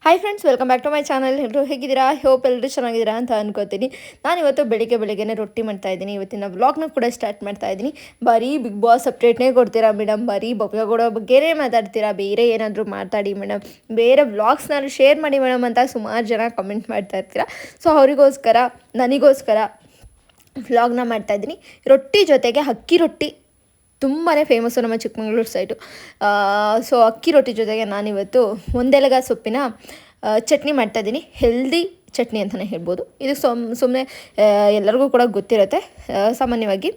Hi friends, welcome back to my channel. ಎಲ್ಲರೂ ಹೇಗಿದ್ದೀರಾ? Hope ಎಲ್ಲರೂ ಚೆನ್ನಾಗಿದ್ದೀರಾ ಅಂತ ಅನ್ಕೋತೀನಿ. ನಾನು ಇವತ್ತು ಬೆಳಿಗ್ಗೆನೇ ರೊಟ್ಟಿ ಮಾಡ್ತಾ ಇದ್ದೀನಿ. ಇವತ್ತಿನ ವ್ಲಾಗ್ನ ಕೂಡ ಸ್ಟಾರ್ಟ್ ಮಾಡ್ತಾ ಇದ್ದೀನಿ. ಬರೀ ಬಿಗ್ ಬಾಸ್ ಅಪ್ಡೇಟ್ನೇ ಕೊಡ್ತೀರಾ ಮೇಡಮ್, ಬರೀ ಬೊಬ್ಬೆಗೌಡ ಬಗ್ಗೆನೇ ಮಾತಾಡ್ತೀರಾ, ಬೇರೆ ಏನಾದರೂ ಮಾತಾಡಿ ಮೇಡಮ್, ಬೇರೆ ವ್ಲಾಗ್ಸ್ನಾದ್ರು ಶೇರ್ ಮಾಡಿ ಮೇಡಮ್ ಅಂತ ಸುಮಾರು ಜನ ಕಮೆಂಟ್ ಮಾಡ್ತಾ ಇರ್ತೀರಾ. ಸೊ ಅವರಿಗೋಸ್ಕರ ನನಗೋಸ್ಕರ ವ್ಲಾಗ್ನ ಮಾಡ್ತಾಯಿದ್ದೀನಿ. ರೊಟ್ಟಿ ಜೊತೆಗೆ ಅಕ್ಕಿ ರೊಟ್ಟಿ ತುಂಬಾ ಫೇಮಸ್ಸು ನಮ್ಮ ಚಿಕ್ಕಮಗಳೂರು ಸೈಡು. ಸೊ ಅಕ್ಕಿ ರೊಟ್ಟಿ ಜೊತೆಗೆ ನಾನಿವತ್ತು ಒಂದೆಲಗ ಸೊಪ್ಪಿನ ಚಟ್ನಿ ಮಾಡ್ತಾಯಿದ್ದೀನಿ. ಹೆಲ್ದಿ ಚಟ್ನಿ ಅಂತಲೇ ಹೇಳ್ಬೋದು. ಇದು ಸುಮ್ಮನೆ ಎಲ್ಲರಿಗೂ ಕೂಡ ಗೊತ್ತಿರುತ್ತೆ. ಸಾಮಾನ್ಯವಾಗಿ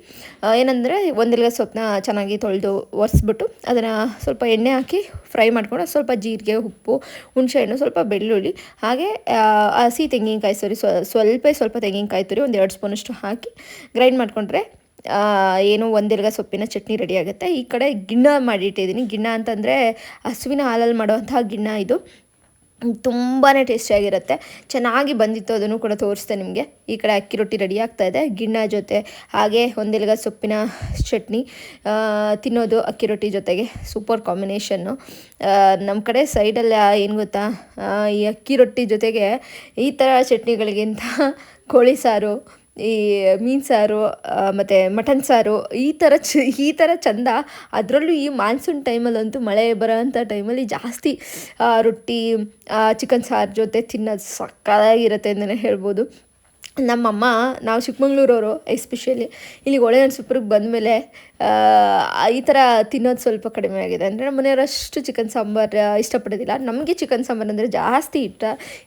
ಏನಂದರೆ ಒಂದೆಲಗ ಸೊಪ್ಪನ್ನ ಚೆನ್ನಾಗಿ ತೊಳೆದು ಒರೆಸ್ಬಿಟ್ಟು ಅದನ್ನು ಸ್ವಲ್ಪ ಎಣ್ಣೆ ಹಾಕಿ ಫ್ರೈ ಮಾಡ್ಕೊಂಡು ಸ್ವಲ್ಪ ಜೀರಿಗೆ, ಉಪ್ಪು, ಹುಣಸೆಹಣ್ಣು, ಸ್ವಲ್ಪ ಬೆಳ್ಳುಳ್ಳಿ, ಹಾಗೆ ಹಸಿ ತೆಂಗಿನಕಾಯಿ ಸ್ವಲ್ಪ ತೆಂಗಿನಕಾಯಿ ತುರಿ ಒಂದು 2 ಸ್ಪೂನಷ್ಟು ಹಾಕಿ ಗ್ರೈಂಡ್ ಮಾಡಿಕೊಂಡ್ರೆ ಏನು ಒಂದೆಲಗ ಸೊಪ್ಪಿನ ಚಟ್ನಿ ರೆಡಿ ಆಗುತ್ತೆ. ಈ ಕಡೆ ಗಿಣ್ಣ ಮಾಡಿಟ್ಟಿದ್ದೀನಿ. ಗಿಣ್ಣ ಅಂತಂದರೆ ಹಸುವಿನ ಹಾಲಲ್ಲಿ ಮಾಡುವಂತಹ ಗಿಣ್ಣ. ಇದು ತುಂಬಾ ಟೇಸ್ಟಿಯಾಗಿರುತ್ತೆ. ಚೆನ್ನಾಗಿ ಬಂದಿತ್ತು, ಅದನ್ನು ಕೂಡ ತೋರಿಸ್ತೆ ನಿಮಗೆ. ಈ ಕಡೆ ಅಕ್ಕಿ ರೊಟ್ಟಿ ರೆಡಿ ಆಗ್ತಾಯಿದೆ ಗಿಣ್ಣ ಜೊತೆ, ಹಾಗೆ ಒಂದೆಲಗ ಸೊಪ್ಪಿನ ಚಟ್ನಿ ತಿನ್ನೋದು ಅಕ್ಕಿ ರೊಟ್ಟಿ ಜೊತೆಗೆ ಸೂಪರ್ ಕಾಂಬಿನೇಷನ್ನು. ನಮ್ಮ ಕಡೆ ಸೈಡಲ್ಲಿ ಏನು ಗೊತ್ತಾ, ಈ ಅಕ್ಕಿ ರೊಟ್ಟಿ ಜೊತೆಗೆ ಈ ಥರ ಚಟ್ನಿಗಳಿಗಿಂತ ಕೋಳಿ ಸಾರು, ಈ ಮೀನು ಸಾರು ಮತ್ತು ಮಟನ್ ಸಾರು ಈ ಥರ ಚಂದ. ಅದರಲ್ಲೂ ಈ ಮಾನ್ಸೂನ್ ಟೈಮಲ್ಲಂತೂ ಮಳೆ ಬರೋಂಥ ಟೈಮಲ್ಲಿ ಜಾಸ್ತಿ ರೊಟ್ಟಿ ಚಿಕನ್ ಸಾರು ಜೊತೆ ತಿನ್ನೋದು ಸಕ್ಕತ್ತಾಗಿರುತ್ತೆ ಅಂತಲೇ ಹೇಳ್ಬೋದು. ನಮ್ಮಮ್ಮ, ನಾವು ಚಿಕ್ಕಮಂಗ್ಳೂರವರು ಎಸ್ಪೆಷಲಿ ಇಲ್ಲಿ ಹೊಳೆನರಸೀಪುರಕ್ಕೆ ಬಂದಮೇಲೆ ಈ ಥರ ತಿನ್ನೋದು ಸ್ವಲ್ಪ ಕಡಿಮೆ ಆಗಿದೆ. ಅಂದರೆ ನಮ್ಮ ಮನೆಯವರಷ್ಟು ಚಿಕನ್ ಸಾಂಬಾರು ಇಷ್ಟಪಡೋದಿಲ್ಲ. ನಮಗೆ ಚಿಕನ್ ಸಾಂಬಾರು ಅಂದರೆ ಜಾಸ್ತಿ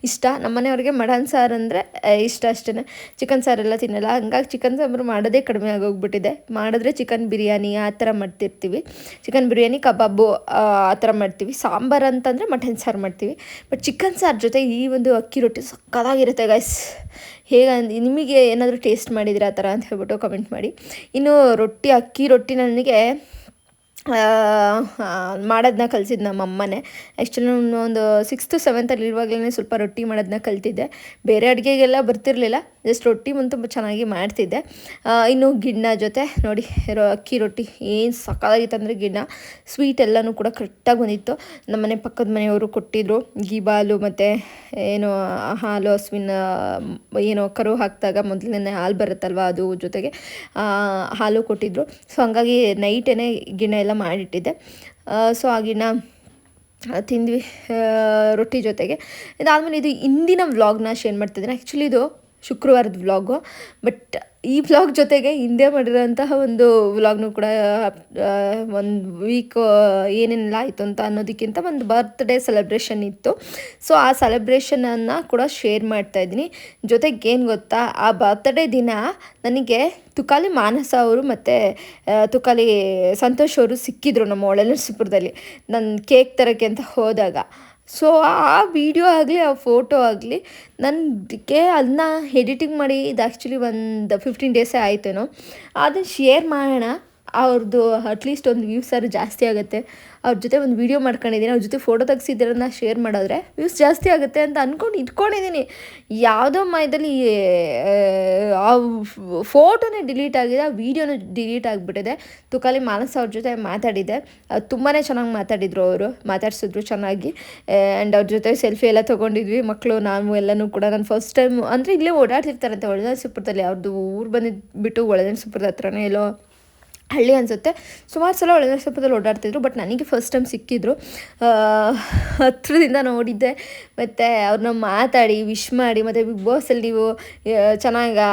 ಇಷ್ಟ. ನಮ್ಮ ಮನೆಯವ್ರಿಗೆ ಮಟನ್ ಸಾರು ಅಂದರೆ ಇಷ್ಟ ಅಷ್ಟೇ. ಚಿಕನ್ ಸಾರೆಲ್ಲ ತಿನ್ನಲ್ಲ. ಹಂಗಾಗಿ ಚಿಕನ್ ಸಾಂಬಾರು ಮಾಡೋದೇ ಕಡಿಮೆ ಆಗೋಗ್ಬಿಟ್ಟಿದೆ. ಮಾಡಿದ್ರೆ ಚಿಕನ್ ಬಿರಿಯಾನಿ ಆ ಥರ ಮಾಡ್ತಿರ್ತೀವಿ. ಚಿಕನ್ ಬಿರಿಯಾನಿ, ಕಬಾಬು ಆ ಥರ ಮಾಡ್ತೀವಿ. ಸಾಂಬಾರು ಅಂತಂದರೆ ಮಟನ್ ಸಾರು ಮಾಡ್ತೀವಿ. ಬಟ್ ಚಿಕನ್ ಸಾರು ಜೊತೆ ಈ ಒಂದು ಅಕ್ಕಿ ರೊಟ್ಟಿ ಸಕ್ಕತ್ತಾಗಿರುತ್ತೆ ಗೈಸ್. ನಿಮಗೆ ಏನಾದರೂ ಟೇಸ್ಟ್ ಮಾಡಿದಿರಾ ಆ ಥರ ಅಂತ ಹೇಳ್ಬಿಟ್ಟು ಕಮೆಂಟ್ ಮಾಡಿ. ಇನ್ನು ಅಕ್ಕಿ ರೊಟ್ಟಿ ನನಗೆ ಮಾಡೋದನ್ನ ಕಲಿಸಿದ್ದು ನಮ್ಮ ಅಮ್ಮನೇ. ಆ್ಯಕ್ಚುಲಿ ನಾನು ಒಂದು 6th 7th ಇರುವಾಗಲೇ ಸ್ವಲ್ಪ ರೊಟ್ಟಿ ಮಾಡೋದನ್ನ ಕಲಿತಿದ್ದೆ. ಬೇರೆ ಅಡುಗೆಗೆಲ್ಲ ಬರ್ತಿರಲಿಲ್ಲ, ಜಸ್ಟ್ ರೊಟ್ಟಿ ತುಂಬ ಚೆನ್ನಾಗಿ ಮಾಡ್ತಿದ್ದೆ. ಇನ್ನು ಗಿಣ್ಣ ಜೊತೆ ನೋಡಿ ಅಕ್ಕಿ ರೊಟ್ಟಿ ಏನು ಸಕ್ಕತ್ತಾಗಿತ್ತು ಅಂದರೆ ಗಿಣ್ಣ ಸ್ವೀಟ್ ಎಲ್ಲನೂ ಕೂಡ ಕರೆಕ್ಟಾಗಿ ಬಂದಿತ್ತು. ನಮ್ಮನೆ ಪಕ್ಕದ ಮನೆಯವರು ಕೊಟ್ಟಿದ್ದರು ಗೀಬಾಲು ಮತ್ತು ಏನು ಹಾಲು, ಹಸುವಿನ ಏನೋ ಕರು ಹಾಕಿದಾಗ ಮೊದಲನೇ ಹಾಲು ಬರುತ್ತಲ್ವ, ಅದು ಜೊತೆಗೆ ಹಾಲು ಕೊಟ್ಟಿದ್ದರು. ಸೊ ಹಂಗಾಗಿ ನೈಟೇ ಗಿಣ್ಣ ಎಲ್ಲ ಮಾಡಿಟ್ಟಿದ್ದೆ. ಸೊ ಆ ಗಿಣ್ಣ ತಿಂದ್ವಿ ರೊಟ್ಟಿ ಜೊತೆಗೆ. ಇದಾದಮೇಲೆ ಇದು ಇಂದಿನ ವ್ಲಾಗ್ನ ಶೇರ್ ಮಾಡ್ತಿದ್ದೀನಿ. ಆ್ಯಕ್ಚುಲಿ ಇದು ಶುಕ್ರವಾರದ ವ್ಲಾಗು, ಬಟ್ ಈ ವ್ಲಾಗ್ ಜೊತೆಗೆ ಹಿಂದೆ ಮಾಡಿರೋಂತಹ ಒಂದು ವ್ಲಾಗ್ನು ಕೂಡ ಒಂದು ವೀಕ್ ಏನೇನೆಲ್ಲ ಆಯಿತು ಅಂತ ಅನ್ನೋದಕ್ಕಿಂತ ಒಂದು ಬರ್ತ್ಡೇ ಸೆಲೆಬ್ರೇಷನ್ ಇತ್ತು. ಸೊ ಆ ಸೆಲೆಬ್ರೇಷನನ್ನು ಕೂಡ ಶೇರ್ ಮಾಡ್ತಾಯಿದ್ದೀನಿ. ಜೊತೆಗೆ ಏನು ಗೊತ್ತಾ, ಆ ಬರ್ತ್ಡೇ ದಿನ ನನಗೆ ತುಕಾಲಿ ಮಾನಸ ಅವರು ಮತ್ತು ತುಕಾಲಿ ಸಂತೋಷ್ ಅವರು ಸಿಕ್ಕಿದ್ರು ನಮ್ಮ ಹೊಳೆನರಸೀಪುರದಲ್ಲಿ ನಾನು ಕೇಕ್ ತರೋಕ್ಕೆ ಅಂತ ಹೋದಾಗ. ಸೊ ಆ ವಿಡಿಯೋ ಆಗಲಿ ಆ ಫೋಟೋ ಆಗಲಿ ನನಗೆ ಅದನ್ನ ಎಡಿಟಿಂಗ್ ಮಾಡಿ ಇದು ಆ್ಯಕ್ಚುಲಿ ಒಂದು 15 ಡೇಸೇ ಆಯಿತೇನೋ, ಅದನ್ನು ಶೇರ್ ಮಾಡೋಣ. ಅವ್ರದ್ದು ಅಟ್ಲೀಸ್ಟ್ ಒಂದು ವ್ಯೂಸಾರು ಜಾಸ್ತಿ ಆಗುತ್ತೆ. ಅವ್ರ ಜೊತೆ ಒಂದು ವೀಡಿಯೋ ಮಾಡ್ಕೊಂಡಿದ್ದೀನಿ, ಅವ್ರ ಜೊತೆ ಫೋಟೋ ತೆಗ್ಸಿದ್ದೀರನ್ನ ಶೇರ್ ಮಾಡಿದ್ರೆ ವ್ಯೂಸ್ ಜಾಸ್ತಿ ಆಗುತ್ತೆ ಅಂತ ಇಟ್ಕೊಂಡಿದ್ದೀನಿ. ಯಾವುದೋ ಮಯದಲ್ಲಿ ಆ ಫೋಟೋನೇ ಡಿಲೀಟ್ ಆಗಿದೆ, ಆ ವೀಡಿಯೋನೂ ಡಿಲೀಟ್ ಆಗಿಬಿಟ್ಟಿದೆ. ತುಕಾಲಿ ಮಾನಸ ಅವ್ರ ಜೊತೆ ಮಾತಾಡಿದ್ದೆ, ತುಂಬಾ ಚೆನ್ನಾಗಿ ಮಾತಾಡಿದರು. ಅವರು ಮಾತಾಡ್ಸಿದ್ರು ಚೆನ್ನಾಗಿ. ಆ್ಯಂಡ್ ಅವ್ರ ಜೊತೆ ಸೆಲ್ಫಿ ಎಲ್ಲ ತೊಗೊಂಡಿದ್ವಿ, ಮಕ್ಕಳು ನಾವು ಎಲ್ಲನೂ ಕೂಡ. ನಾನು ಫಸ್ಟ್ ಟೈಮ್ ಅಂದರೆ ಇಲ್ಲೇ ಓಡಾಡ್ತಿರ್ತಾರಂತೆ ಹೊಳೆನರಸೀಪುರದಲ್ಲಿ. ಅವ್ರದ್ದು ಊರು ಬಂದುಬಿಟ್ಟು ಹೊಳೆನರಸೀಪುರದ ಹತ್ರನೇ ಎಲ್ಲೋ ಹಳ್ಳಿ ಅನಿಸುತ್ತೆ. ಸುಮಾರು ಸಲ ಹೊಳೆನರಸೀಪುರದಲ್ಲಿ ಓಡಾಡ್ತಿದ್ರು, ಬಟ್ ನನಗೆ ಫಸ್ಟ್ ಟೈಮ್ ಸಿಕ್ಕಿದ್ರು. ಹತ್ರದಿಂದ ನೋಡಿದ್ದೆ, ಮತ್ತು ಅವ್ರನ್ನ ಮಾತಾಡಿ ವಿಶ್ ಮಾಡಿ, ಮತ್ತು ಬಿಗ್ ಬಾಸಲ್ಲಿ ನೀವು ಚೆನ್ನಾಗಿ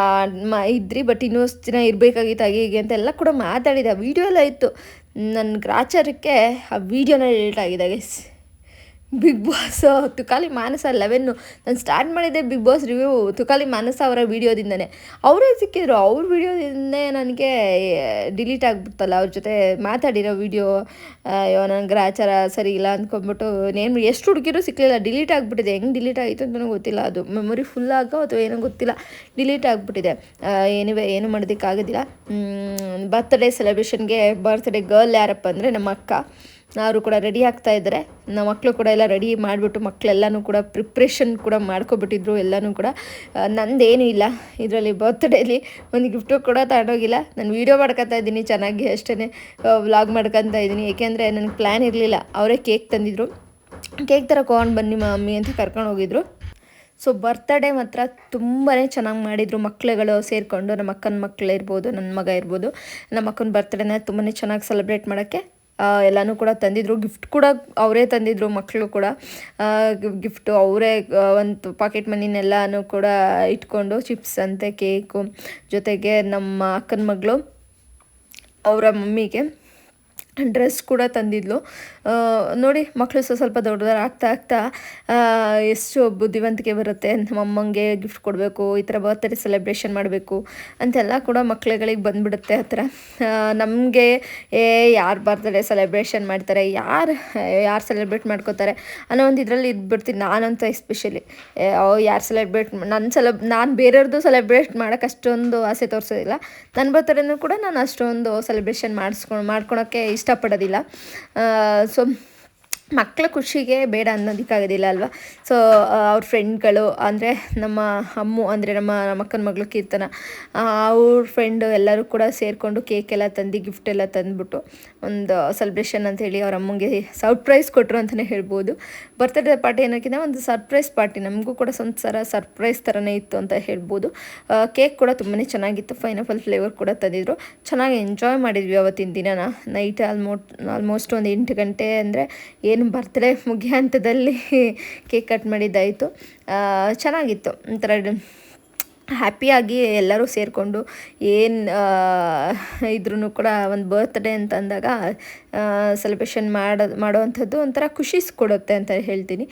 ಇದ್ರಿ, ಬಟ್ ಇನ್ನೊಂದು ದಿನ ಇರಬೇಕಾಗಿತ್ತು ಹಾಗೆ ಹೀಗೆ ಅಂತೆಲ್ಲ ಕೂಡ ಮಾತಾಡಿದೆ. ಆ ವೀಡಿಯೋ ಎಲ್ಲ ಇತ್ತು. ನನ್ನ ಗ್ರಾಚಾರಕ್ಕೆ ಆ ವೀಡಿಯೋನ ಡಿಲೀಟ್ ಆಗಿದೆ ಗೈಸ್. ಬಿಗ್ ಬಾಸ್ ತುಕಾಲಿ ಮಾನಸ 11 ನಾನು ಸ್ಟಾರ್ಟ್ ಮಾಡಿದ್ದೆ ಬಿಗ್ ಬಾಸ್ ರಿವ್ಯೂ ತುಕಾಲಿ ಮಾನಸ ಅವರ ವೀಡಿಯೋದಿಂದನೇ. ಅವರೇ ಸಿಕ್ಕಿದ್ರು, ಅವ್ರ ವೀಡಿಯೋದಿಂದನೇ ನನಗೆ ಡಿಲೀಟ್ ಆಗಿಬಿಡ್ತಲ್ಲ. ಅವ್ರ ಜೊತೆ ಮಾತಾಡಿರೋ ವೀಡಿಯೋ. ನನಗೆ ಗ್ರಾಚಾರ ಸರಿ ಇಲ್ಲ ಅಂದ್ಕೊಂಡ್ಬಿಟ್ಟು ಎಷ್ಟು ಹುಡುಕಿರೂ ಸಿಕ್ಕಲಿಲ್ಲ, ಡಿಲೀಟ್ ಆಗಿಬಿಟ್ಟಿದೆ. ಹೆಂಗೆ ಡಿಲೀಟ್ ಆಯಿತು ಅಂತಲೂ ಗೊತ್ತಿಲ್ಲ. ಅದು ಮೆಮೊರಿ ಫುಲ್ ಆಗೋ ಅಥವಾ ಏನೋ ಗೊತ್ತಿಲ್ಲ, ಡಿಲೀಟ್ ಆಗಿಬಿಟ್ಟಿದೆ. ಏನು ಮಾಡೋದಕ್ಕಾಗೋದಿಲ್ಲ. ಬರ್ತ್ಡೇ ಸೆಲೆಬ್ರೇಷನ್ಗೆ ಬರ್ತ್ಡೇ ಗರ್ಲ್ ಯಾರಪ್ಪ ಅಂದರೆ ನಮ್ಮ ಅಕ್ಕ. ಅವರು ಕೂಡ ರೆಡಿ ಆಗ್ತಾ ಇದ್ದಾರೆ. ನಮ್ಮ ಮಕ್ಕಳು ಕೂಡ ಎಲ್ಲ ರೆಡಿ ಮಾಡಿಬಿಟ್ಟು ಮಕ್ಕಳೆಲ್ಲನೂ ಕೂಡ ಪ್ರಿಪ್ರೇಷನ್ ಕೂಡ ಮಾಡ್ಕೊಬಿಟ್ಟಿದ್ರು ಎಲ್ಲನೂ ಕೂಡ. ನಂದೇನೂ ಇಲ್ಲ ಇದರಲ್ಲಿ. ಬರ್ತ್ಡೇಲಿ ಒಂದು ಗಿಫ್ಟು ಕೂಡ ತಗೊಂಡೋಗಿಲ್ಲ. ನಾನು ವೀಡಿಯೋ ಮಾಡ್ಕೊತಾ ಇದ್ದೀನಿ ಚೆನ್ನಾಗಿ ಅಷ್ಟೇ, ವ್ಲಾಗ್ ಮಾಡ್ಕೊತಾ ಇದ್ದೀನಿ. ಏಕೆಂದರೆ ನನಗೆ ಪ್ಲ್ಯಾನ್ ಇರಲಿಲ್ಲ. ಅವರೇ ಕೇಕ್ ತಂದಿದ್ರು. ಕೇಕ್ ತರಕೊಂಡು ಬನ್ನಿ ಮಮ್ಮಿ ಅಂತ ಕರ್ಕೊಂಡು ಹೋಗಿದ್ರು. ಸೊ ಬರ್ತ್ಡೇ ಮಾತ್ರ ತುಂಬಾ ಚೆನ್ನಾಗಿ ಮಾಡಿದರು ಮಕ್ಳುಗಳು ಸೇರಿಕೊಂಡು. ನಮ್ಮ ಅಕ್ಕನ ಮಕ್ಕಳು ಇರ್ಬೋದು, ನನ್ನ ಮಗ ಇರ್ಬೋದು. ನಮ್ಮ ಅಕ್ಕನ ಬರ್ತ್ಡೇನ ತುಂಬಾ ಚೆನ್ನಾಗಿ ಸೆಲೆಬ್ರೇಟ್ ಮಾಡೋಕ್ಕೆ ಎಲ್ಲನೂ ಕೂಡ ತಂದಿದ್ರು. ಗಿಫ್ಟ್ ಕೂಡ ಅವರೇ ತಂದಿದ್ರು, ಮಕ್ಕಳು ಕೂಡ ಗಿಫ್ಟು ಅವರೇ ಒಂದು ಪಾಕೆಟ್ ಮನಿನೆಲ್ಲನೂ ಕೂಡ ಇಟ್ಕೊಂಡು, ಚಿಪ್ಸ್ ಅಂತೆ, ಕೇಕು, ಜೊತೆಗೆ ನಮ್ಮ ಅಕ್ಕನ ಮಗಳು ಅವರ ಮಮ್ಮಿಗೆ ಡ್ರೆಸ್ ಕೂಡ ತಂದಿದ್ಲು. ನೋಡಿ ಮಕ್ಕಳು ಸ್ವಲ್ಪ ದೊಡ್ಡದಾರು ಆಗ್ತಾ ಎಷ್ಟು ಬುದ್ಧಿವಂತಿಕೆ ಬರುತ್ತೆ. ನಮ್ಮ ಅಮ್ಮಂಗೆ ಗಿಫ್ಟ್ ಕೊಡಬೇಕು, ಈ ಥರ ಬರ್ತ್ಡೇ ಸೆಲೆಬ್ರೇಷನ್ ಮಾಡಬೇಕು ಅಂತೆಲ್ಲ ಕೂಡ ಮಕ್ಳುಗಳಿಗೆ ಬಂದುಬಿಡುತ್ತೆ ಆ ಥರ. ನಮಗೆ ಯಾರು ಬರ್ತ್ಡೇ ಸೆಲೆಬ್ರೇಷನ್ ಮಾಡ್ತಾರೆ, ಯಾರು ಸೆಲೆಬ್ರೇಟ್ ಮಾಡ್ಕೋತಾರೆ ಅನ್ನೋ ಒಂದು ಇದರಲ್ಲಿ ಇದ್ಬಿಡ್ತೀನಿ ನಾನಂತೂ. ಎಸ್ಪೆಷಲಿ ಯಾರು ನಾನು ಬೇರೆಯವ್ರದ್ದು ಸೆಲೆಬ್ರೇಟ್ ಮಾಡೋಕ್ಕೆ ಅಷ್ಟೊಂದು ಆಸೆ ತೋರಿಸೋದಿಲ್ಲ. ನನ್ನ ಬರ್ತ್ಡೇನೂ ಕೂಡ ನಾನು ಅಷ್ಟೊಂದು ಸೆಲೆಬ್ರೇಷನ್ ಮಾಡ್ಕೊಳೋಕ್ಕೆ ಇಷ್ಟಪಡೋದಿಲ್ಲ. ಸೊ ಮಕ್ಕಳ ಖುಷಿಗೆ ಬೇಡ ಅನ್ನೋದಕ್ಕಾಗೋದಿಲ್ಲ ಅಲ್ವಾ. ಸೊ ಅವ್ರ ಫ್ರೆಂಡ್ಗಳು ಅಂದರೆ ನಮ್ಮ ಅಂದರೆ ನಮ್ಮ ಅಕ್ಕನ ಮಗಳು ಕೀರ್ತನ, ಅವ್ರ ಫ್ರೆಂಡು ಎಲ್ಲರೂ ಕೂಡ ಸೇರಿಕೊಂಡು ಕೇಕೆಲ್ಲ ತಂದು ಗಿಫ್ಟ್ ಎಲ್ಲ ತಂದುಬಿಟ್ಟು ಒಂದು ಸೆಲೆಬ್ರೇಷನ್ ಅಂಥೇಳಿ ಅವ್ರ ಅಮ್ಮಂಗೆ ಸರ್ಪ್ರೈಸ್ ಕೊಟ್ಟರು ಅಂತಲೇ ಹೇಳ್ಬೋದು. ಬರ್ತ್ಡೇ ಪಾರ್ಟಿ ಅನ್ನೋಕ್ಕಿಂತ ಒಂದು ಸರ್ಪ್ರೈಸ್ ಪಾರ್ಟಿ, ನಮಗೂ ಕೂಡ ಒಂಥರ ಸರ್ಪ್ರೈಸ್ ಥರನೇ ಇತ್ತು ಅಂತ ಹೇಳ್ಬೋದು. ಕೇಕ್ ಕೂಡ ತುಂಬಾ ಚೆನ್ನಾಗಿತ್ತು, ಪೈನಾಪಲ್ ಫ್ಲೇವರ್ ಕೂಡ ತಂದಿದ್ರು. ಚೆನ್ನಾಗಿ ಎಂಜಾಯ್ ಮಾಡಿದ್ವಿ ಅವತ್ತಿನ ದಿನನ. ನೈಟ್ ಆಲ್ಮೋಸ್ಟ್ ಒಂದು 8 ಗಂಟೆ ಅಂದರೆ ಏನು ಬರ್ತ್ಡೇ ಮುಗಿಯೋ ಹಂತದಲ್ಲಿ ಕೇಕ್ ಕಟ್ ಮಾಡಿದ್ದಾಯಿತು. ಚೆನ್ನಾಗಿತ್ತು, ಒಂಥರ ಹ್ಯಾಪಿಯಾಗಿ ಎಲ್ಲರೂ ಸೇರಿಕೊಂಡು ಇದ್ರೂ ಕೂಡ ಒಂದು ಬರ್ತ್ಡೇ ಅಂತ ಅಂದಾಗ ಸೆಲೆಬ್ರೇಷನ್ ಮಾಡೋವಂಥದ್ದು ಒಂಥರ ಖುಷಿ ಕೊಡುತ್ತೆ ಅಂತ ಹೇಳ್ತೀನಿ.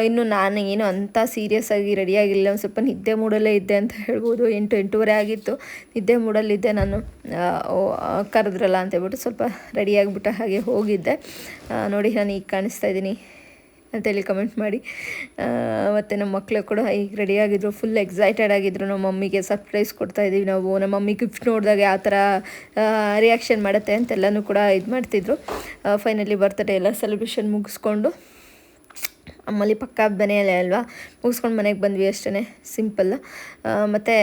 ಇನ್ನು ನಾನು ಏನು ಅಂಥ ಸೀರಿಯಸ್ ಆಗಿ ರೆಡಿಯಾಗಿಲ್ಲ, ಒಂದು ಸ್ವಲ್ಪ ನಿದ್ದೆ ಮೂಡಲ್ಲೇ ಇದ್ದೆ ಅಂತ ಹೇಳ್ಬೋದು. 8-8:30 ಆಗಿತ್ತು, ನಿದ್ದೆ ಮೂಡಲ್ಲಿದ್ದೆ ನಾನು. ಕರೆದ್ರಲ್ಲ ಅಂತ ಹೇಳ್ಬಿಟ್ಟು ಸ್ವಲ್ಪ ರೆಡಿಯಾಗಿಬಿಟ್ಟು ಹಾಗೆ ಹೋಗಿದ್ದೆ. ನೋಡಿ ನಾನು ಈಗ ಕಾಣಿಸ್ತಾ ಇದ್ದೀನಿ ಅಂತೇಳಿ ಕಮೆಂಟ್ ಮಾಡಿ. ಮತ್ತು ನಮ್ಮ ಮಕ್ಕಳು ಕೂಡ ಈಗ ರೆಡಿಯಾಗಿದ್ದರು, ಫುಲ್ ಎಕ್ಸೈಟೆಡ್ ಆಗಿದ್ದರು. ನಮ್ಮ ಮಮ್ಮಿಗೆ ಸರ್ಪ್ರೈಸ್ ಕೊಡ್ತಾಯಿದ್ದೀವಿ ನಾವು, ನಮ್ಮ ಮಮ್ಮಿ ಗಿಫ್ಟ್ ನೋಡಿದಾಗ ಯಾವ ಥರ ರಿಯಾಕ್ಷನ್ ಮಾಡುತ್ತೆ ಅಂತೆಲ್ಲನೂ ಕೂಡ ಇದು ಮಾಡ್ತಿದ್ರು. ಫೈನಲಿ ಬರ್ತ್ಡೇ ಎಲ್ಲ ಸೆಲೆಬ್ರೇಷನ್ ಮುಗಿಸ್ಕೊಂಡು, ನಮ್ಮಲ್ಲಿ ಪಕ್ಕ ಮನೆಯಲ್ಲೇ ಅಲ್ವಾ, ಮುಗಿಸ್ಕೊಂಡು ಮನೆಗೆ ಬಂದ್ವಿ ಅಷ್ಟೇ, ಸಿಂಪಲ್. ಮತ್ತು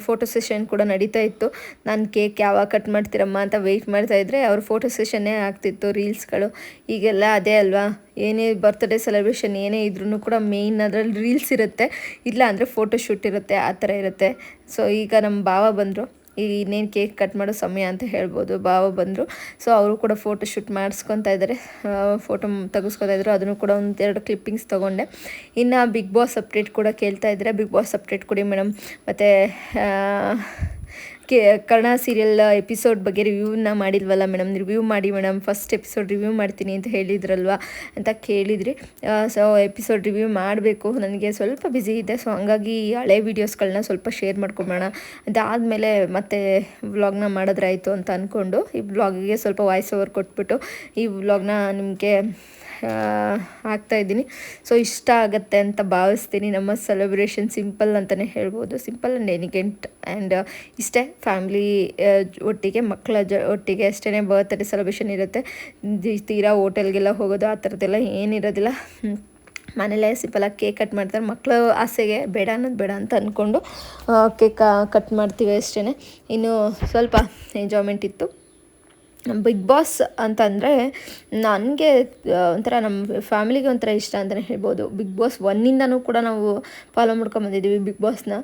ಫೋಟೋ ಸೆಷನ್ ಕೂಡ ನಡೀತಾ ಇತ್ತು. ನಾನು ಕೇಕ್ ಯಾವಾಗ ಕಟ್ ಮಾಡ್ತೀರಮ್ಮ ಅಂತ ವೆಯ್ಟ್ ಮಾಡ್ತಾಯಿದ್ರೆ ಅವ್ರ ಫೋಟೋ ಸೆಷನ್ನೇ ಆಗ್ತಿತ್ತು, ರೀಲ್ಸ್ಗಳು. ಈಗೆಲ್ಲ ಅದೇ ಅಲ್ವಾ, ಏನೇ ಬರ್ತ್ಡೇ ಸೆಲೆಬ್ರೇಷನ್ ಏನೇ ಇದ್ರೂ ಕೂಡ ಮೇಯ್ನ್ ಅದರಲ್ಲಿ ರೀಲ್ಸ್ ಇರುತ್ತೆ, ಇಲ್ಲ ಅಂದರೆ ಫೋಟೋ ಶೂಟ್ ಇರುತ್ತೆ, ಆ ಥರ ಇರುತ್ತೆ. ಸೊ ಈಗ ನಮ್ಮ ಭಾವ ಬಂದರು, ಈಗ ಇನ್ನೇನು ಕೇಕ್ ಕಟ್ ಮಾಡೋ ಸಮಯ ಅಂತ ಹೇಳ್ಬೋದು. ಭಾವ ಬಂದರು, ಸೊ ಅವರು ಕೂಡ ಫೋಟೋ ಶೂಟ್ ಮಾಡಿಸ್ಕೊತಾ ಇದ್ದಾರೆ, ಫೋಟೋ ತೆಗೆಸ್ಕೊತಾ ಇದ್ರು. ಅದನ್ನು ಕೂಡ 1-2 ಕ್ಲಿಪ್ಪಿಂಗ್ಸ್ ತೊಗೊಂಡೆ. ಇನ್ನು ಬಿಗ್ ಬಾಸ್ ಅಪ್ಡೇಟ್ ಕೂಡ ಕೇಳ್ತಾ ಇದ್ದಾರೆ, ಬಿಗ್ ಬಾಸ್ ಅಪ್ಡೇಟ್ ಕೊಡಿ ಮೇಡಮ್. ಮತ್ತು ಕರ್ಣ ಸೀರಿಯಲ್ ಎಪಿಸೋಡ್ ಬಗ್ಗೆ ರಿವ್ಯೂನ ಮಾಡಿಲ್ವಲ್ಲ ಮೇಡಮ್, ರಿವ್ಯೂ ಮಾಡಿ ಮೇಡಮ್, ಫಸ್ಟ್ ಎಪಿಸೋಡ್ ರಿವ್ಯೂ ಮಾಡ್ತೀನಿ ಅಂತ ಹೇಳಿದ್ರಲ್ವ ಅಂತ ಕೇಳಿದ್ರಿ. ಸೊ ಎಪಿಸೋಡ್ ರಿವ್ಯೂ ಮಾಡಬೇಕು, ನನಗೆ ಸ್ವಲ್ಪ ಬ್ಯುಸಿ ಇದೆ. ಸೊ ಹಂಗಾಗಿ ಹಳೆ ವೀಡಿಯೋಸ್ಗಳನ್ನ ಸ್ವಲ್ಪ ಶೇರ್ ಮಾಡ್ಕೊಂಬೋಣ, ಅದಾದಮೇಲೆ ಮತ್ತೆ ವ್ಲಾಗ್ನ ಮಾಡಿದ್ರಾಯಿತು ಅಂತ ಅಂದ್ಕೊಂಡು ಈ ವ್ಲಾಗಿಗೆ ಸ್ವಲ್ಪ ವಾಯ್ಸ್ ಓವರ್ ಕೊಟ್ಬಿಟ್ಟು ಈ ವ್ಲಾಗ್ನ ನಿಮಗೆ ಹಾಕ್ತಾಯಿದ್ದೀನಿ. ಸೊ ಇಷ್ಟ ಆಗುತ್ತೆ ಅಂತ ಭಾವಿಸ್ತೀನಿ. ನಮ್ಮ ಸೆಲೆಬ್ರೇಷನ್ ಸಿಂಪಲ್ ಅಂತಲೇ ಹೇಳ್ಬೋದು, ಸಿಂಪಲ್ ಆ್ಯಂಡ್ ಎಲಿಗೆಂಟ್. ಆ್ಯಂಡ್ ಇಷ್ಟೇ, ಫ್ಯಾಮ್ಲಿ ಒಟ್ಟಿಗೆ, ಮಕ್ಕಳ ಒಟ್ಟಿಗೆ ಅಷ್ಟೇ ಬರ್ತ್ಡೇ ಸೆಲೆಬ್ರೇಷನ್ ಇರುತ್ತೆ. ತೀರಾ ಹೋಟೆಲ್ಗೆಲ್ಲ ಹೋಗೋದು ಆ ಥರದ್ದೆಲ್ಲ ಏನಿರೋದಿಲ್ಲ. ಮನೇಲೇ ಸಿಂಪಲಾಗಿ ಕೇಕ್ ಕಟ್ ಮಾಡ್ತಾರೆ. ಮಕ್ಕಳು ಆಸೆಗೆ ಬೇಡ ಅನ್ನೋದು ಬೇಡ ಅಂತ ಅಂದ್ಕೊಂಡು ಕೇಕ್ ಕಟ್ ಮಾಡ್ತೀವಿ ಅಷ್ಟೇ. ಇನ್ನು ಸ್ವಲ್ಪ ಎಂಜಾಯ್ಮೆಂಟ್ ಇತ್ತು. ಬಿಗ್ ಬಾಸ್ ಅಂತಂದರೆ ನನಗೆ ಒಂಥರ ನಮ್ಮ ಫ್ಯಾಮಿಲಿಗೆ ಒಂಥರ ಇಷ್ಟ ಅಂತಲೇ ಹೇಳ್ಬೋದು. ಬಿಗ್ ಬಾಸ್ 1ಇಂದನೂ ಕೂಡ ನಾವು ಫಾಲೋ ಮಾಡ್ಕೊಂಬಂದಿದ್ದೀವಿ ಬಿಗ್ ಬಾಸ್ನ.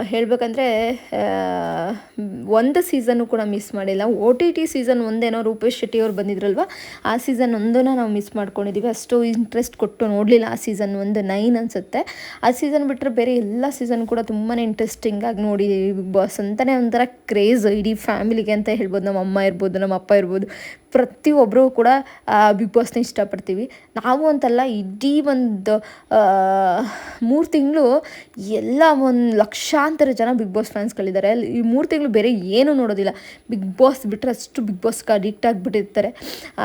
ಹೇಳಬೇಕಂದ್ರೆ ಒಂದು ಸೀಸನ್ನು ಕೂಡ ಮಿಸ್ ಮಾಡಿಲ್ಲ. OTT ಸೀಸನ್ 1 ರೂಪೇಶ್ ಶೆಟ್ಟಿ ಅವ್ರು ಬಂದಿದ್ರಲ್ವ, ಆ ಸೀಸನ್ 1 ನಾವು ಮಿಸ್ ಮಾಡ್ಕೊಂಡಿದ್ದೀವಿ. ಅಷ್ಟು ಇಂಟ್ರೆಸ್ಟ್ ಕೊಟ್ಟು ನೋಡಲಿಲ್ಲ ಆ ಸೀಸನ್ 1, 9 ಅನಿಸುತ್ತೆ. ಆ ಸೀಸನ್ ಬಿಟ್ಟರೆ ಬೇರೆ ಎಲ್ಲ ಸೀಸನ್ ಕೂಡ ತುಂಬಾ ಇಂಟ್ರೆಸ್ಟಿಂಗಾಗಿ ನೋಡಿದ್ದೀವಿ. ಬಿಗ್ ಬಾಸ್ ಅಂತಲೇ ಒಂಥರ ಕ್ರೇಜ್ ಇಡೀ ಫ್ಯಾಮಿಲಿಗೆ ಅಂತ ಹೇಳ್ಬೋದು. ನಮ್ಮ ಅಮ್ಮ ಇರ್ಬೋದು, ನಮ್ಮ ಅಪ್ಪ ಇರ್ಬೋದು, ಪ್ರತಿಯೊಬ್ಬರೂ ಕೂಡ ಬಿಗ್ ಬಾಸ್ನ ಇಷ್ಟಪಡ್ತೀವಿ. ನಾವು ಅಂತಲ್ಲ, ಇಡೀ ಒಂದು 3 ತಿಂಗಳು ಎಲ್ಲ ಒಂದು ಲಕ್ಷಾಂತರ ಜನ ಬಿಗ್ ಬಾಸ್ ಫ್ಯಾನ್ಸ್ಗಳಿದ್ದಾರೆ. ಈ 3 ತಿಂಗಳು ಬೇರೆ ಏನೂ ನೋಡೋದಿಲ್ಲ, ಬಿಗ್ ಬಾಸ್ ಬಿಟ್ಟರೆ ಅಷ್ಟು ಬಿಗ್ ಬಾಸ್ಗೆ ಅಡಿಕ್ಟ್ ಆಗಿಬಿಟ್ಟಿರ್ತಾರೆ,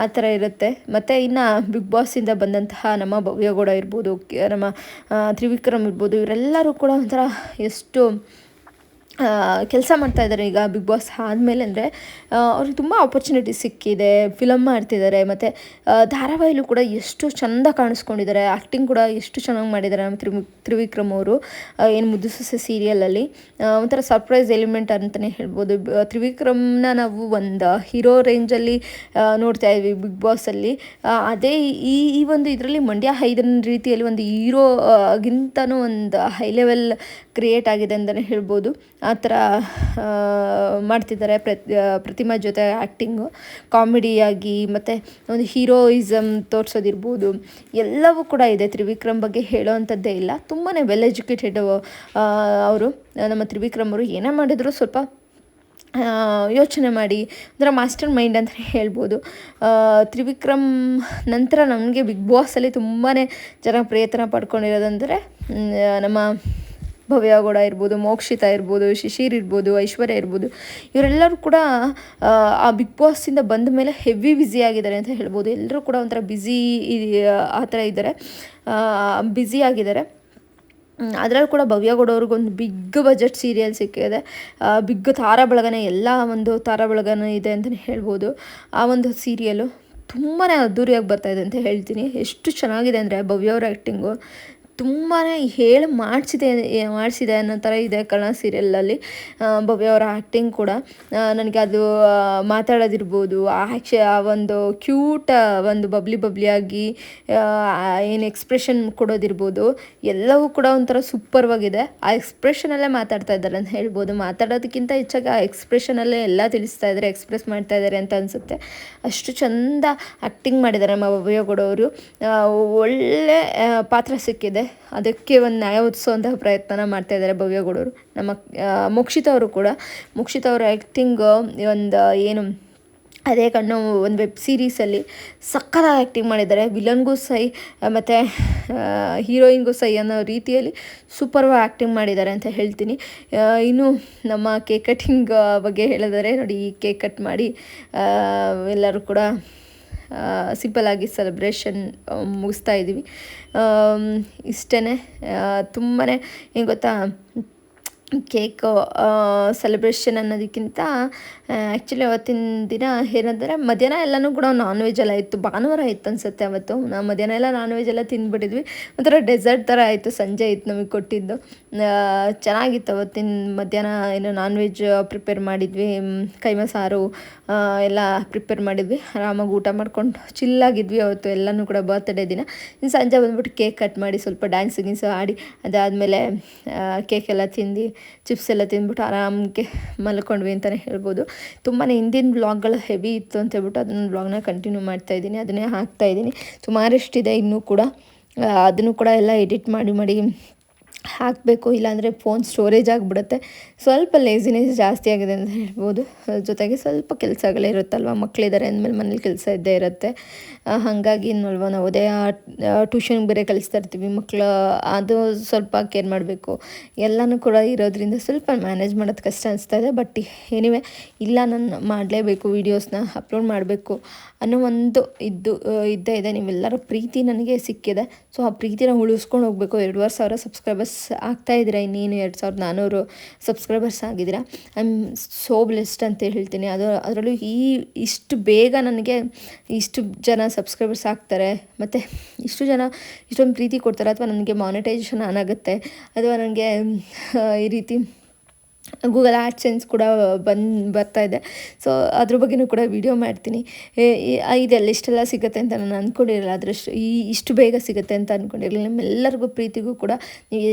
ಆ ಥರ ಇರುತ್ತೆ. ಮತ್ತು ಇನ್ನು ಬಿಗ್ ಬಾಸಿಂದ ಬಂದಂತಹ ನಮ್ಮ ಭವ್ಯಗೌಡ ಇರ್ಬೋದು, ನಮ್ಮ ತ್ರಿವಿಕ್ರಮ್ ಇರ್ಬೋದು, ಇವರೆಲ್ಲರೂ ಕೂಡ ಒಂಥರ ಎಷ್ಟು ಕೆಲಸ ಮಾಡ್ತಾಯಿದ್ದಾರೆ ಈಗ ಬಿಗ್ ಬಾಸ್ ಆದಮೇಲೆ. ಅಂದರೆ ಅವ್ರಿಗೆ ತುಂಬ ಆಪರ್ಚುನಿಟಿ ಸಿಕ್ಕಿದೆ, ಫಿಲಮ್ ಮಾಡ್ತಿದ್ದಾರೆ, ಮತ್ತು ಧಾರಾವಾಹಿಲೂ ಕೂಡ ಎಷ್ಟು ಚೆಂದ ಕಾಣಿಸ್ಕೊಂಡಿದ್ದಾರೆ, ಆ್ಯಕ್ಟಿಂಗ್ ಕೂಡ ಎಷ್ಟು ಚೆನ್ನಾಗಿ ಮಾಡಿದ್ದಾರೆ ನಮ್ಮ ತ್ರಿವಿಕ್ರಮ್ ಅವರು. ಏನು ಮುದ್ದು ಸೊಸೆ ಸೀರಿಯಲಲ್ಲಿ ಒಂಥರ ಸರ್ಪ್ರೈಸ್ ಎಲಿಮೆಂಟ್ ಅಂತಲೇ ಹೇಳ್ಬೋದು. ತ್ರಿವಿಕ್ರಮ್ನ ನಾವು ಒಂದು ಹೀರೋ ರೇಂಜಲ್ಲಿ ನೋಡ್ತಾ ಇದ್ವಿ ಬಿಗ್ ಬಾಸಲ್ಲಿ. ಅದೇ ಈ ಈ ಒಂದು ಇದರಲ್ಲಿ ಮಂಡ್ಯ ಹೈದನ್ ರೀತಿಯಲ್ಲಿ ಒಂದು ಹೀರೋ ಗಿಂತನೂ ಒಂದು ಹೈ ಲೆವೆಲ್ ಕ್ರಿಯೇಟ್ ಆಗಿದೆ ಅಂತಲೇ ಹೇಳ್ಬೋದು. ಆ ಥರ ಮಾಡ್ತಿದ್ದಾರೆ ಪ್ರತಿಮಾ ಜೊತೆ ಆ್ಯಕ್ಟಿಂಗು, ಕಾಮಿಡಿಯಾಗಿ, ಮತ್ತು ಒಂದು ಹೀರೋಯಿಸಮ್ ತೋರಿಸೋದಿರ್ಬೋದು, ಎಲ್ಲವೂ ಕೂಡ ಇದೆ. ತ್ರಿವಿಕ್ರಮ್ ಬಗ್ಗೆ ಹೇಳೋ ಅಂಥದ್ದೇ ಇಲ್ಲ. ತುಂಬಾ ವೆಲ್ ಎಜುಕೇಟೆಡ್ ಅವರು. ನಮ್ಮ ತ್ರಿವಿಕ್ರಮ್ ಅವರು ಏನೇ ಮಾಡಿದ್ರು ಸ್ವಲ್ಪ ಯೋಚನೆ ಮಾಡಿ ಒಂಥರ ಮಾಸ್ಟರ್ ಮೈಂಡ್ ಅಂತ ಹೇಳ್ಬೋದು. ತ್ರಿವಿಕ್ರಮ್ ನಂತರ ನನಗೆ ಬಿಗ್ ಬಾಸಲ್ಲಿ ತುಂಬಾ ಜನಪ್ರಿಯತನ ಪಡ್ಕೊಂಡಿರೋದಂದರೆ ನಮ್ಮ ಭವ್ಯ ಗೌಡ ಇರ್ಬೋದು, ಮೋಕ್ಷಿತಾ ಇರ್ಬೋದು, ಶಿಶಿರ್ ಇರ್ಬೋದು, ಐಶ್ವರ್ಯ ಇರ್ಬೋದು, ಇವರೆಲ್ಲರೂ ಕೂಡ ಆ ಬಿಗ್ ಬಾಸಿಂದ ಬಂದ ಮೇಲೆ ಹೆವಿ ಬ್ಯುಸಿ ಆಗಿದ್ದಾರೆ ಅಂತ ಹೇಳ್ಬೋದು. ಎಲ್ಲರೂ ಕೂಡ ಒಂಥರ ಬ್ಯುಸಿ ಆ ಥರ ಇದ್ದಾರೆ, ಬ್ಯುಸಿ ಆಗಿದ್ದಾರೆ. ಅದರಲ್ಲೂ ಕೂಡ ಭವ್ಯ ಗೌಡ ಅವ್ರಿಗೊಂದು ಬಿಗ್ ಬಜೆಟ್ ಸೀರಿಯಲ್ ಸಿಕ್ಕಿದೆ. ಬಿಗ್ ತಾರಾಬಳಗನೇ, ಎಲ್ಲ ಒಂದು ತಾರಾಬಳಗನೂ ಇದೆ ಅಂತಲೇ ಹೇಳ್ಬೋದು. ಆ ಒಂದು ಸೀರಿಯಲು ತುಂಬಾ ಅದ್ದೂರಿಯಾಗಿ ಬರ್ತಾಯಿದೆ ಅಂತ ಹೇಳ್ತೀನಿ. ಎಷ್ಟು ಚೆನ್ನಾಗಿದೆ ಅಂದರೆ ಭವ್ಯ ಅವರ ಆ್ಯಕ್ಟಿಂಗು ತುಂಬಾ ಹೇಳಿ ಮಾಡಿಸಿದೆ ಅನ್ನೋ ಥರ ಇದೆ ಕನ್ನಡ ಸೀರಿಯಲಲ್ಲಿ ಭವ್ಯ ಅವರ ಆ್ಯಕ್ಟಿಂಗ್ ಕೂಡ. ನನಗೆ ಅದು ಮಾತಾಡೋದಿರ್ಬೋದು, ಆ ಒಂದು ಕ್ಯೂಟ್ ಒಂದು ಬಬ್ಲಿಯಾಗಿ ಏನು ಎಕ್ಸ್ಪ್ರೆಷನ್ ಕೊಡೋದಿರ್ಬೋದು, ಎಲ್ಲವೂ ಕೂಡ ಒಂಥರ ಸೂಪರ್ವಾಗಿದೆ. ಆ ಎಕ್ಸ್ಪ್ರೆಷನಲ್ಲೇ ಮಾತಾಡ್ತಾ ಇದ್ದಾರೆ ಅಂತ ಹೇಳ್ಬೋದು. ಮಾತಾಡೋದಕ್ಕಿಂತ ಹೆಚ್ಚಾಗಿ ಆ ಎಕ್ಸ್ಪ್ರೆಷನಲ್ಲೇ ಎಲ್ಲ ತಿಳಿಸ್ತಾ ಇದ್ದಾರೆ, ಎಕ್ಸ್ಪ್ರೆಸ್ ಮಾಡ್ತಾ ಇದ್ದಾರೆ ಅಂತ ಅನಿಸುತ್ತೆ. ಅಷ್ಟು ಚೆಂದ ಆ್ಯಕ್ಟಿಂಗ್ ಮಾಡಿದ್ದಾರೆ ನಮ್ಮ ಭವ್ಯ ಗೌಡ ಅವರು. ಒಳ್ಳೆ ಪಾತ್ರ ಸಿಕ್ಕಿದೆ, ಅದಕ್ಕೆ ಒಂದು ನ್ಯಾಯ ಒದಗಿಸುವಂತಹ ಪ್ರಯತ್ನ ಮಾಡ್ತಾ ಇದ್ದಾರೆ ಭವ್ಯ ಗೌಡರು. ನಮ್ಮ ಮೋಕ್ಷಿತಾ ಅವರು ಕೂಡ, ಮೋಕ್ಷಿತಾ ಅವರ ಆ್ಯಕ್ಟಿಂಗ್ ಒಂದು ಏನು ಅದೇ ಕಣ್ಣು ಒಂದು ವೆಬ್ ಸೀರೀಸಲ್ಲಿ ಸಕ್ಕತ್ತಾಗಿ ಆ್ಯಕ್ಟಿಂಗ್ ಮಾಡಿದ್ದಾರೆ. ವಿಲನ್ಗೂ ಸೈ ಮತ್ತು ಹೀರೋಯಿನ್ಗೂ ಸೈ ಅನ್ನೋ ರೀತಿಯಲ್ಲಿ ಸೂಪರ್ವಾಗಿ ಆ್ಯಕ್ಟಿಂಗ್ ಮಾಡಿದ್ದಾರೆ ಅಂತ ಹೇಳ್ತೀನಿ. ಇನ್ನು ನಮ್ಮ ಕೇಕ್ ಕಟ್ಟಿಂಗ್ ಬಗ್ಗೆ ಹೇಳಿದರೆ ನೋಡಿ, ಈ ಕೇಕ್ ಕಟ್ ಮಾಡಿ ಎಲ್ಲರೂ ಕೂಡ ಸಿಂಪಲ್ಲಾಗಿ ಸೆಲೆಬ್ರೇಷನ್ ಮುಗಿಸ್ತಾ ಇದ್ದೀವಿ. ಇಷ್ಟೇ. ತುಂಬಾ ಏನು ಗೊತ್ತಾ, ಕೇಕ್ ಸೆಲೆಬ್ರೇಷನ್ ಅನ್ನೋದಕ್ಕಿಂತ ಆ್ಯಕ್ಚುಲಿ ಅವತ್ತಿನ ದಿನ ಏನಂದರೆ ಮಧ್ಯಾಹ್ನ ಎಲ್ಲನೂ ಕೂಡ ನಾನ್ ವೆಜ್ ಎಲ್ಲ ಇತ್ತು. ಭಾನುವಾರ ಇತ್ತು ಅನಿಸುತ್ತೆ ಅವತ್ತು. ನಾವು ಮಧ್ಯಾಹ್ನ ಎಲ್ಲ ನಾನ್ ವೆಜ್ ಎಲ್ಲ ತಿಂದುಬಿಟ್ಟಿದ್ವಿ. ಒಂಥರ ಡೆಸರ್ಟ್ ಥರ ಆಯಿತು, ಸಂಜೆ ಇತ್ತು ನಮಗೆ ಕೊಟ್ಟಿದ್ದು. ಚೆನ್ನಾಗಿತ್ತು ಅವತ್ತಿನ ಮಧ್ಯಾಹ್ನ. ಏನು ನಾನ್ ವೆಜ್ ಪ್ರಿಪೇರ್ ಮಾಡಿದ್ವಿ, ಕೈಮಾ ಸಾರು ಎಲ್ಲ ಪ್ರಿಪೇರ್ ಮಾಡಿದ್ವಿ. ಆರಾಮಾಗಿ ಊಟ ಮಾಡ್ಕೊಂಡು ಚಿಲ್ಲಾಗಿದ್ವಿ ಅವತ್ತು ಎಲ್ಲನೂ ಕೂಡ ಬರ್ತ್ಡೇ ದಿನ. ಇನ್ನು ಸಂಜೆ ಬಂದ್ಬಿಟ್ಟು ಕೇಕ್ ಕಟ್ ಮಾಡಿ ಸ್ವಲ್ಪ ಡ್ಯಾನ್ಸ್ ಗೀನ್ಸು ಆಡಿ, ಅದಾದಮೇಲೆ ಕೇಕೆಲ್ಲ ತಿಂದು ಚಿಪ್ಸ್ ಎಲ್ಲ ತಿಂದ್ಬಿಟ್ಟು ಆರಾಮಿಗೆ ಮಲ್ಕೊಂಡ್ವಿ ಅಂತಲೇ ಹೇಳ್ಬೋದು. ತುಂಬಾ ಹಿಂದಿನ ವ್ಲಾಗ್ಗಳು ಹೆವಿ ಇತ್ತು ಅಂತ ಹೇಳ್ಬಿಟ್ಟು ಅದನ್ನು ವ್ಲಾಗ್ನ ಕಂಟಿನ್ಯೂ ಮಾಡ್ತಾಯಿದ್ದೀನಿ, ಅದನ್ನೇ ಹಾಕ್ತಾಯಿದ್ದೀನಿ. ಸುಮಾರಷ್ಟಿದೆ ಇನ್ನೂ ಕೂಡ. ಅದನ್ನು ಕೂಡ ಎಲ್ಲ ಎಡಿಟ್ ಮಾಡಿ ಹಾಕಬೇಕು, ಇಲ್ಲಾಂದರೆ ಫೋನ್ ಸ್ಟೋರೇಜ್ ಆಗಿಬಿಡುತ್ತೆ. ಸ್ವಲ್ಪ ಲೇಸಿನೆಸ್ ಜಾಸ್ತಿ ಆಗಿದೆ ಅಂತ ಹೇಳ್ಬೋದು. ಜೊತೆಗೆ ಸ್ವಲ್ಪ ಕೆಲಸಗಳಿರುತ್ತಲ್ವ, ಮಕ್ಕಳಿದ್ದಾರೆ ಅಂದಮೇಲೆ ಮನೇಲಿ ಕೆಲಸ ಇದ್ದೇ ಇರುತ್ತೆ. ಹಾಗಾಗಿ ಇನ್ನಲ್ವ ನಾವು ಅದೇ ಟ್ಯೂಷನ್ಗೆ ಬೇರೆ ಕಳಿಸ್ತಾ ಇರ್ತೀವಿ ಮಕ್ಕಳು, ಅದು ಸ್ವಲ್ಪ ಕೇರ್ ಮಾಡಬೇಕು. ಎಲ್ಲನೂ ಕೂಡ ಇರೋದ್ರಿಂದ ಸ್ವಲ್ಪ ಮ್ಯಾನೇಜ್ ಮಾಡೋದು ಕಷ್ಟ ಅನಿಸ್ತಾ ಇದೆ. ಬಟ್ ಎನಿವೆ, ಇಲ್ಲ ನಾನು ಮಾಡಲೇಬೇಕು, ವೀಡಿಯೋಸ್ನ ಅಪ್ಲೋಡ್ ಮಾಡಬೇಕು ಅನ್ನೋ ಒಂದು ಇದ್ದೇ ಇದೆ. ನೀವೆಲ್ಲರ ಪ್ರೀತಿ ನನಗೆ ಸಿಕ್ಕಿದೆ. ಸೊ ಆ ಪ್ರೀತಿನ ಉಳಿಸ್ಕೊಂಡು ಹೋಗಬೇಕು. 2,500 ಸಬ್ಸ್ಕ್ರೈಬರ್ಸ್ ಆಗ್ತಾಯಿದ್ದೀರಾ, ಇನ್ನೇನು 2,400 ಸಬ್ಸ್ಕ್ರೈಬರ್ಸ್ ಆಗಿದ್ದೀರಾ. ಐ ಆಮ್ ಸೋ ಬ್ಲೆಸ್ಡ್ ಅಂತ ಹೇಳ್ತೀನಿ. ಅದರಲ್ಲೂ ಇಷ್ಟು ಬೇಗ ನನಗೆ ಇಷ್ಟು ಜನ ಸಬ್ಸ್ಕ್ರೈಬರ್ಸ್ ಆಗ್ತಾರೆ, ಮತ್ತು ಇಷ್ಟೊಂದು ಪ್ರೀತಿ ಕೊಡ್ತಾರೆ. ಅಥವಾ ನನಗೆ ಮಾನಿಟೈಸೇಷನ್ ಆನ್ ಆಗುತ್ತೆ, ಅಥವಾ ನನಗೆ ಈ ರೀತಿ ಗೂಗಲ್ ಆ್ಯಡ್ಸೆನ್ಸ್ ಕೂಡ ಬರ್ತಾ ಇದೆ. ಸೊ ಅದ್ರ ಬಗ್ಗೆಯೂ ಕೂಡ ವಿಡಿಯೋ ಮಾಡ್ತೀನಿ. ಇದೆಲ್ಲ ಇಷ್ಟೆಲ್ಲ ಸಿಗುತ್ತೆ ಅಂತ ನಾನು ಅಂದ್ಕೊಂಡಿರಲಿಲ್ಲ, ಅದರಷ್ಟು ಇಷ್ಟು ಬೇಗ ಸಿಗುತ್ತೆ ಅಂತ ಅಂದ್ಕೊಂಡಿರಲಿಲ್ಲ. ನಿಮ್ಮೆಲ್ಲರಿಗೂ ಪ್ರೀತಿಗೂ ಕೂಡ ನೀವು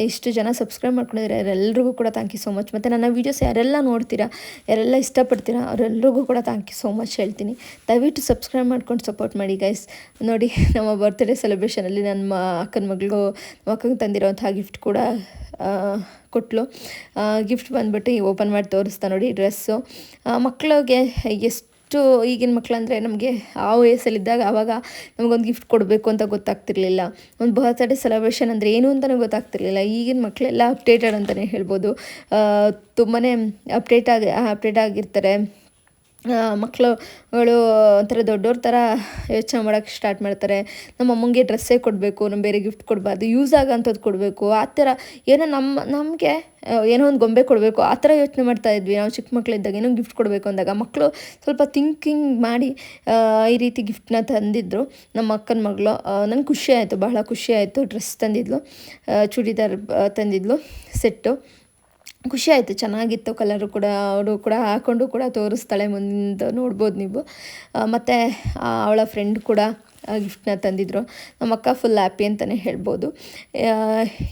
ಇಷ್ಟು ಜನ ಸಬ್ಸ್ಕ್ರೈಬ್ ಮಾಡ್ಕೊಂಡಿದ್ದೀರಾ, ಅವರೆಲ್ಲರಿಗೂ ಕೂಡ ಥ್ಯಾಂಕ್ ಯು ಸೋ ಮಚ್. ಮತ್ತು ನನ್ನ ವೀಡಿಯೋಸ್ ಯಾರೆಲ್ಲ ನೋಡ್ತೀರಾ, ಯಾರೆಲ್ಲ ಇಷ್ಟಪಡ್ತೀರಾ, ಅವರೆಲ್ಲರಿಗೂ ಕೂಡ ಥ್ಯಾಂಕ್ ಯು ಸೋ ಮಚ್ ಹೇಳ್ತೀನಿ. ದಯವಿಟ್ಟು ಸಬ್ಸ್ಕ್ರೈಬ್ ಮಾಡ್ಕೊಂಡು ಸಪೋರ್ಟ್ ಮಾಡಿ ಗೈಸ್. ನೋಡಿ, ನಮ್ಮ ಬರ್ತ್ಡೇ ಸೆಲೆಬ್ರೇಷನಲ್ಲಿ ನನ್ನ ಅಕ್ಕನ ಮಕ್ಕಳಿಗೆ ತಂದಿರೋಂಥ ಗಿಫ್ಟ್ ಕೂಡ ಕೊಟ್ಟಳು. ಗಿಫ್ಟ್ ಬಂದುಬಿಟ್ಟು ಓಪನ್ ಮಾಡಿ ತೋರಿಸ್ತಾ ನೋಡಿ, ಡ್ರೆಸ್ಸು. ಮಕ್ಕಳಿಗೆ ಎಷ್ಟು ಈಗಿನ ಮಕ್ಕಳಂದರೆ ನಮಗೆ ಆ ವಯಸ್ಸಲ್ಲಿದ್ದಾಗ ಆವಾಗ ನಮಗೊಂದು ಗಿಫ್ಟ್ ಕೊಡಬೇಕು ಅಂತ ಗೊತ್ತಾಗ್ತಿರ್ಲಿಲ್ಲ. ಒಂದು ಬರ್ತ್ಡೇ ಸೆಲೆಬ್ರೇಷನ್ ಅಂದರೆ ಏನು ಅಂತಲೂ ಗೊತ್ತಾಗ್ತಿರ್ಲಿಲ್ಲ. ಈಗಿನ ಮಕ್ಕಳೆಲ್ಲ ಅಪ್ಡೇಟೆಡ್ ಅಂತಲೇ ಹೇಳ್ಬೋದು. ತುಂಬಾ ಅಪ್ಡೇಟ್ ಆಗಿರ್ತಾರೆ. ಮಕ್ಕಳುಗಳು ಒಂಥರ ದೊಡ್ಡವ್ರ ಥರ ಯೋಚನೆ ಮಾಡೋಕ್ಕೆ ಸ್ಟಾರ್ಟ್ ಮಾಡ್ತಾರೆ. ನಮ್ಮ ಅಮ್ಮಂಗೆ ಡ್ರೆಸ್ಸೇ ಕೊಡಬೇಕು, ನಮ್ಮ ಬೇರೆ ಗಿಫ್ಟ್ ಕೊಡಬಾರ್ದು, ಯೂಸ್ ಆಗೋಂಥದ್ದು ಕೊಡಬೇಕು, ಆ ಥರ ಏನೋ ನಮಗೆ ಏನೋ ಒಂದು ಗೊಂಬೆ ಕೊಡಬೇಕು ಆ ಥರ ಯೋಚನೆ ಮಾಡ್ತಾಯಿದ್ವಿ ನಾವು ಚಿಕ್ಕ ಮಕ್ಕಳಿದ್ದಾಗ. ಏನೋ ಗಿಫ್ಟ್ ಕೊಡಬೇಕು ಅಂದಾಗ ಮಕ್ಕಳು ಸ್ವಲ್ಪ ಥಿಂಕಿಂಗ್ ಮಾಡಿ ಈ ರೀತಿ ಗಿಫ್ಟನ್ನ ತಂದಿದ್ದರು ನಮ್ಮ ಅಕ್ಕನ ಮಗಳು. ನನಗೆ ಖುಷಿ ಆಯಿತು, ಬಹಳ ಖುಷಿ ಆಯಿತು. ಡ್ರೆಸ್ ತಂದಿದ್ಲು, ಚೂಡಿದಾರ್ ತಂದಿದ್ಲು ಸೆಟ್ಟು. ಖುಷಿ ಆಯಿತು, ಚೆನ್ನಾಗಿತ್ತು ಕಲರು ಕೂಡ. ಅವಳು ಕೂಡ ಹಾಕ್ಕೊಂಡು ಕೂಡ ತೋರಿಸ್ತಾಳೆ, ಮುಂದೆ ನೋಡ್ಬೋದು ನೀವು. ಮತ್ತು ಅವಳ ಫ್ರೆಂಡ್ ಕೂಡ ಗಿಫ್ಟನ್ನ ತಂದಿದ್ದರು. ನಮ್ಮ ಅಕ್ಕ ಫುಲ್ ಹ್ಯಾಪಿ ಅಂತಲೇ ಹೇಳ್ಬೋದು.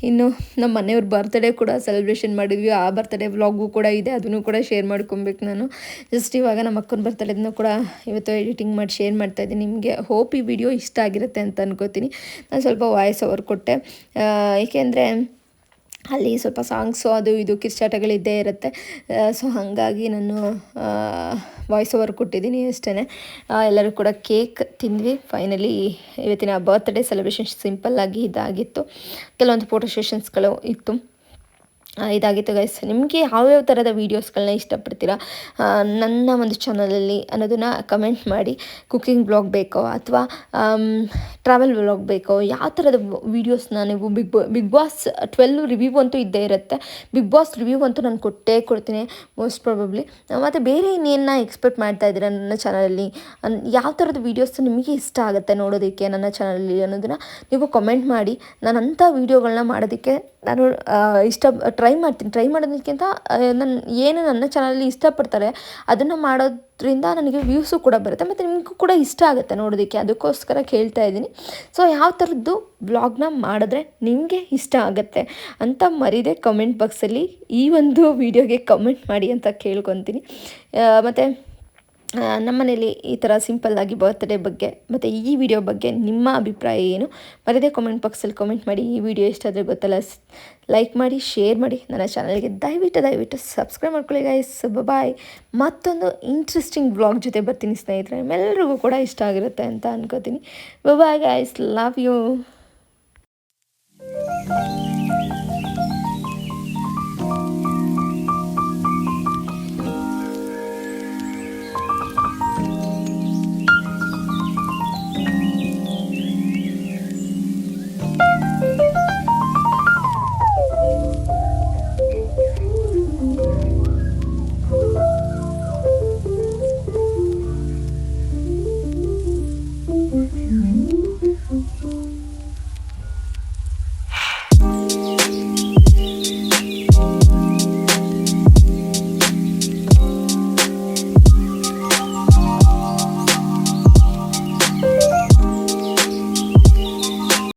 ಇನ್ನು ನಮ್ಮ ಮನೆಯವ್ರ ಬರ್ತ್ಡೇ ಕೂಡ ಸೆಲೆಬ್ರೇಷನ್ ಮಾಡಿದ್ವಿ. ಆ ಬರ್ತ್ಡೇ ವ್ಲಾಗು ಕೂಡ ಇದೆ, ಅದನ್ನು ಕೂಡ ಶೇರ್ ಮಾಡ್ಕೊಬೇಕು ನಾನು. ಜಸ್ಟ್ ಇವಾಗ ನಮ್ಮ ಅಕ್ಕನ ಬರ್ತಡೇದನ್ನು ಕೂಡ ಇವತ್ತು ಎಡಿಟಿಂಗ್ ಮಾಡಿ ಶೇರ್ ಮಾಡ್ತಾಯಿದ್ದೀನಿ. ನಿಮಗೆ ಹೋಪ್ ಈ ವಿಡಿಯೋ ಇಷ್ಟ ಆಗಿರುತ್ತೆ ಅಂತ ಅನ್ಕೋತೀನಿ. ನಾನು ಸ್ವಲ್ಪ ವಾಯ್ಸ್ ಓವರ್ ಕೊಟ್ಟೆ, ಏಕೆಂದರೆ ಅಲ್ಲಿ ಸ್ವಲ್ಪ ಸಾಂಗ್ಸು ಅದು ಇದು ಕಿರ್ಚಾಟಗಳಿದ್ದೇ ಇರುತ್ತೆ. ಸೊ ಹಾಗಾಗಿ ನಾನು ವಾಯ್ಸ್ ಓವರ್ ಕೊಟ್ಟಿದ್ದೀನಿ ಅಷ್ಟೇ. ಎಲ್ಲರೂ ಕೂಡ ಕೇಕ್ ತಿಂದ್ವಿ. ಫೈನಲಿ ಇವತ್ತಿನ ಬರ್ತ್ಡೇ ಸೆಲೆಬ್ರೇಷನ್ ಸಿಂಪಲ್ಲಾಗಿ ಇದಾಗಿತ್ತು. ಕೆಲವೊಂದು ಫೋಟೋ ಸೆಷನ್ಸ್ಗಳು ಇತ್ತು, ಇದಾಗಿತ್ತು ಗೈಸ್. ನಿಮಗೆ ಯಾವ್ಯಾವ ಥರದ ವೀಡಿಯೋಸ್ಗಳನ್ನ ಇಷ್ಟಪಡ್ತೀರಾ ನನ್ನ ಒಂದು ಚಾನಲಲ್ಲಿ ಅನ್ನೋದನ್ನು ಕಮೆಂಟ್ ಮಾಡಿ. ಕುಕ್ಕಿಂಗ್ ಬ್ಲಾಗ್ ಬೇಕೋ ಅಥವಾ ಟ್ರಾವೆಲ್ ವ್ಲಾಗ್ ಬೇಕೋ, ಯಾವ ಥರದ ವೀಡಿಯೋಸ್ನ ನೀವು ಬಿಗ್ ಬಾಸ್ 12 ರಿವ್ಯೂ ಅಂತೂ ಇದ್ದೇ ಇರುತ್ತೆ. ಬಿಗ್ ಬಾಸ್ ರಿವ್ಯೂ ಅಂತೂ ನಾನು ಕೊಡ್ತೀನಿ ಮೋಸ್ಟ್ ಪ್ರಾಬಬ್ಲಿ. ಮತ್ತು ಬೇರೆ ಇನ್ನೇನ ಎಕ್ಸ್ಪೆಕ್ಟ್ ಮಾಡ್ತಾ ಇದ್ದೀರಾ ನನ್ನ ಚಾನಲಲ್ಲಿ, ಯಾವ ಥರದ ವೀಡಿಯೋಸ್ ನಿಮಗೆ ಇಷ್ಟ ಆಗುತ್ತೆ ನೋಡೋದಕ್ಕೆ ನನ್ನ ಚಾನಲಲ್ಲಿ ಅನ್ನೋದನ್ನು ನೀವು ಕಮೆಂಟ್ ಮಾಡಿ. ನಾನು ಅಂಥ ವೀಡಿಯೋಗಳನ್ನ ಮಾಡೋದಕ್ಕೆ ನಾನು ಟ್ರೈ ಮಾಡೋದಕ್ಕಿಂತ ನನ್ನ ಚಾನಲಲ್ಲಿ ಇಷ್ಟಪಡ್ತಾರೆ ಅದನ್ನು ಮಾಡೋದ್ರಿಂದ ನನಗೆ ವ್ಯೂಸು ಕೂಡ ಬರುತ್ತೆ ಮತ್ತು ನಿಮಗೂ ಕೂಡ ಇಷ್ಟ ಆಗುತ್ತೆ ನೋಡೋದಕ್ಕೆ. ಅದಕ್ಕೋಸ್ಕರ ಕೇಳ್ತಾ ಇದ್ದೀನಿ. ಸೊ ಯಾವ ಥರದ್ದು ವ್ಲಾಗ್ನ ಮಾಡಿದ್ರೆ ನಿಮಗೆ ಇಷ್ಟ ಆಗುತ್ತೆ ಅಂತ ಮರೀದೆ ಕಮೆಂಟ್ ಬಾಕ್ಸಲ್ಲಿ ಈ ಒಂದು ವೀಡಿಯೋಗೆ ಕಮೆಂಟ್ ಮಾಡಿ ಅಂತ ಕೇಳ್ಕೊತೀನಿ. ಮತ್ತು ನಮ್ಮ ಮನೇಲಿ ಈ ಥರ ಸಿಂಪಲ್ಲಾಗಿ ಬರ್ತ್ಡೇ ಬಗ್ಗೆ ಮತ್ತು ಈ ವಿಡಿಯೋ ಬಗ್ಗೆ ನಿಮ್ಮ ಅಭಿಪ್ರಾಯ ಏನು ಮರೀದೆ ಕಾಮೆಂಟ್ ಬಾಕ್ಸಲ್ಲಿ ಕಮೆಂಟ್ ಮಾಡಿ. ಈ ವಿಡಿಯೋ ಇಷ್ಟ ಆದರೆ ಗೊತ್ತಲ್ಲ, ಲೈಕ್ ಮಾಡಿ, ಶೇರ್ ಮಾಡಿ. ನನ್ನ ಚಾನಲ್ಗೆ ದಯವಿಟ್ಟು ಸಬ್ಸ್ಕ್ರೈಬ್ ಮಾಡ್ಕೊಳ್ಳಿ ಗೈಸ್. ಬಾಯ್. ಮತ್ತೊಂದು ಇಂಟ್ರೆಸ್ಟಿಂಗ್ ವ್ಲಾಗ್ ಜೊತೆ ಬರ್ತೀನಿ ಸ್ನೇಹಿತರೆ. ನಿಮ್ಮೆಲ್ಲರಿಗೂ ಕೂಡ ಇಷ್ಟ ಆಗಿರುತ್ತೆ ಅಂತ ಅನ್ಕೋತೀನಿ. Bye guys, love you.